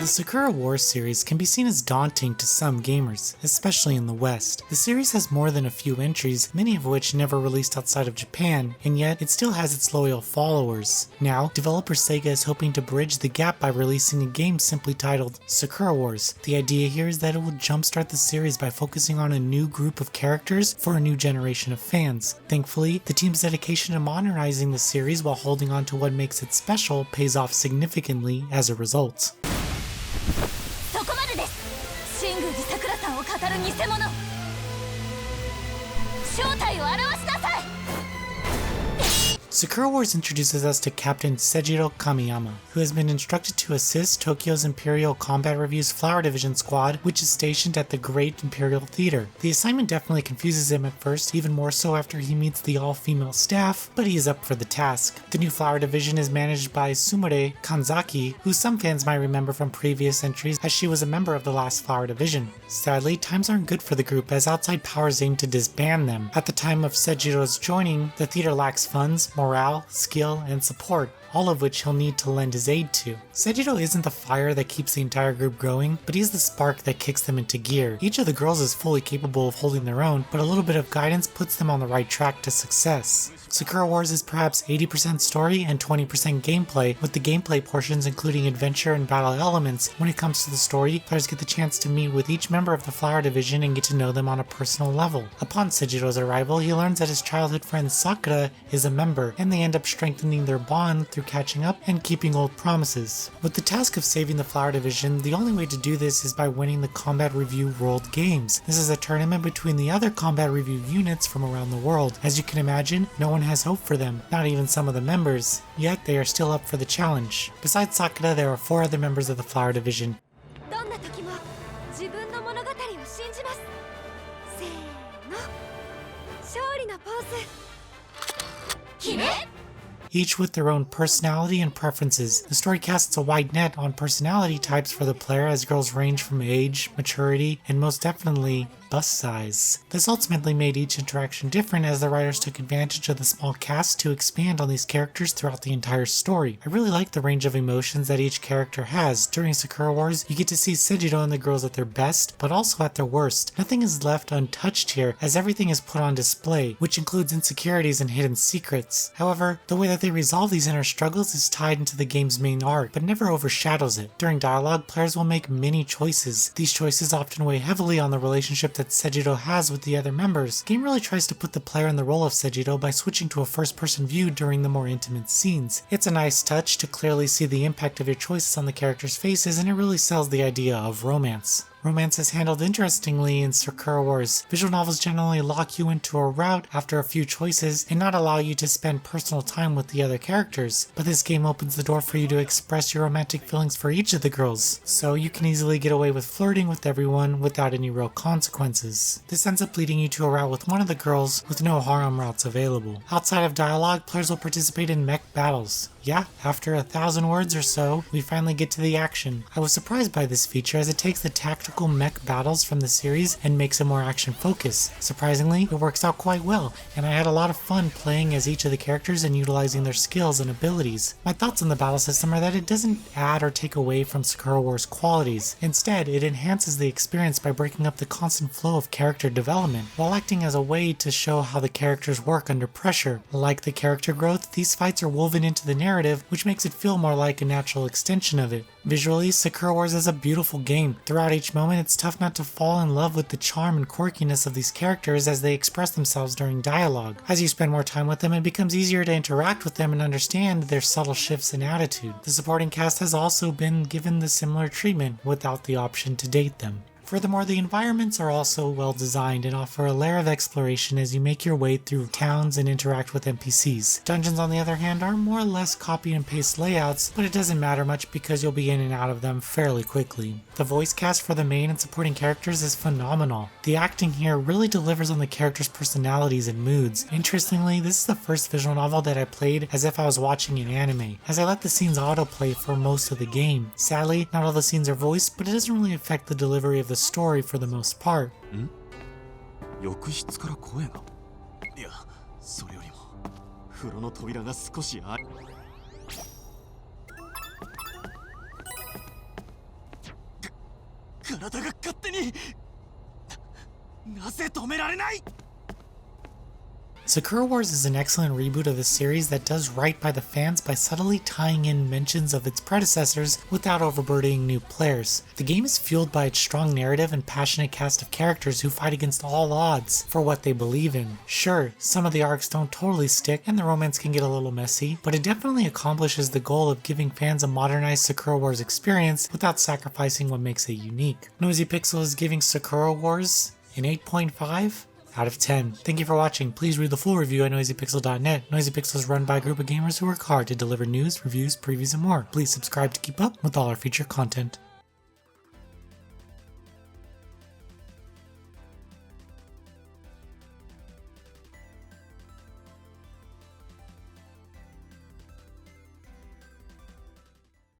The Sakura Wars series can be seen as daunting to some gamers, especially in the West. The series has more than a few entries, many of which never released outside of Japan, and yet it still has its loyal followers. Now, developer Sega is hoping to bridge the gap by releasing a game simply titled Sakura Wars. The idea here is that it will jumpstart the series by focusing on a new group of characters for a new generation of fans. Thankfully, the team's dedication to modernizing the series while holding on to what makes it special pays off significantly as a result. そこまでです。真宮寺さくらさんを語る偽物。正体を表しなさい。 Sakura Wars introduces us to Captain Seijiro Kamiyama, who has been instructed to assist Tokyo's Imperial Combat Review's Flower Division squad, which is stationed at the Great Imperial Theater. The assignment definitely confuses him at first, even more so after he meets the all-female staff, but he is up for the task. The new Flower Division is managed by Sumire Kanzaki, who some fans might remember from previous entries as she was a member of the last Flower Division. Sadly, times aren't good for the group as outside powers aim to disband them. At the time of Seijiro's joining, the theater lacks funds, morale, skill, and support, all of which he'll need to lend his aid to. Seijiro isn't the fire that keeps the entire group growing, but he's the spark that kicks them into gear. Each of the girls is fully capable of holding their own, but a little bit of guidance puts them on the right track to success. Sakura Wars is perhaps 80% story and 20% gameplay, with the gameplay portions including adventure and battle elements. When it comes to the story, players get the chance to meet with each member of the Flower Division and get to know them on a personal level. Upon Seijiro's arrival, he learns that his childhood friend Sakura is a member, and they end up strengthening their bond through catching up and keeping old promises. With the task of saving the Flower Division, the only way to do this is by winning the Combat Review World Games. This is a tournament between the other Combat Review units from around the world. As you can imagine, no one has hope for them, not even some of the members, yet they are still up for the challenge. Besides Sakura, there are 4 other members of the Flower Division. Each with their own personality and preferences. The story casts a wide net on personality types for the player as girls range from age, maturity, and most definitely bust size. This ultimately made each interaction different as the writers took advantage of the small cast to expand on these characters throughout the entire story. I really like the range of emotions that each character has. During Sakura Wars, you get to see Seijiro and the girls at their best, but also at their worst. Nothing is left untouched here as everything is put on display, which includes insecurities and hidden secrets. However, the way that they resolve these inner struggles is tied into the game's main arc, but never overshadows it. During dialogue, players will make many choices. These choices often weigh heavily on the relationship that Seijiro has with the other members. The game really tries to put the player in the role of Seijiro by switching to a first-person view during the more intimate scenes. It's a nice touch to clearly see the impact of your choices on the characters' faces, and it really sells the idea of romance. Romance is handled interestingly in Sakura Wars. Visual novels generally lock you into a route after a few choices and not allow you to spend personal time with the other characters, but this game opens the door for you to express your romantic feelings for each of the girls, so you can easily get away with flirting with everyone without any real consequences. This ends up leading you to a route with one of the girls with no harem routes available. Outside of dialogue, players will participate in mech battles. Yeah, after 1,000 words or so, we finally get to the action. I was surprised by this feature as it takes the tactical mech battles from the series and makes it more action focused. Surprisingly, it works out quite well, and I had a lot of fun playing as each of the characters and utilizing their skills and abilities. My thoughts on the battle system are that it doesn't add or take away from Sakura Wars' qualities. Instead, it enhances the experience by breaking up the constant flow of character development, while acting as a way to show how the characters work under pressure. Like the character growth, these fights are woven into the narrative, which makes it feel more like a natural extension of it. Visually, Sakura Wars is a beautiful game. Throughout each moment, it's tough not to fall in love with the charm and quirkiness of these characters as they express themselves during dialogue. As you spend more time with them, it becomes easier to interact with them and understand their subtle shifts in attitude. The supporting cast has also been given the similar treatment without the option to date them. Furthermore, the environments are also well designed and offer a layer of exploration as you make your way through towns and interact with NPCs. Dungeons, on the other hand, are more or less copy and paste layouts, but it doesn't matter much because you'll be in and out of them fairly quickly. The voice cast for the main and supporting characters is phenomenal. The acting here really delivers on the characters' personalities and moods. Interestingly, this is the first visual novel that I played as if I was watching an anime, as I let the scenes autoplay for most of the game. Sadly, not all the scenes are voiced, but it doesn't really affect the delivery of the story for the most part. 浴室から声が。いや、それよりも風呂の扉が少しあ。体が勝手に。なぜ止められない？ Sakura Wars is an excellent reboot of the series that does right by the fans by subtly tying in mentions of its predecessors without overburdening new players. The game is fueled by its strong narrative and passionate cast of characters who fight against all odds for what they believe in. Sure, some of the arcs don't totally stick and the romance can get a little messy, but it definitely accomplishes the goal of giving fans a modernized Sakura Wars experience without sacrificing what makes it unique. Noisy Pixel is giving Sakura Wars an 8.5 out of 10. Thank you for watching. Please read the full review at noisypixel.net. Noisy Pixel is run by a group of gamers who work hard to deliver news, reviews, previews, and more. Please subscribe to keep up with all our feature content.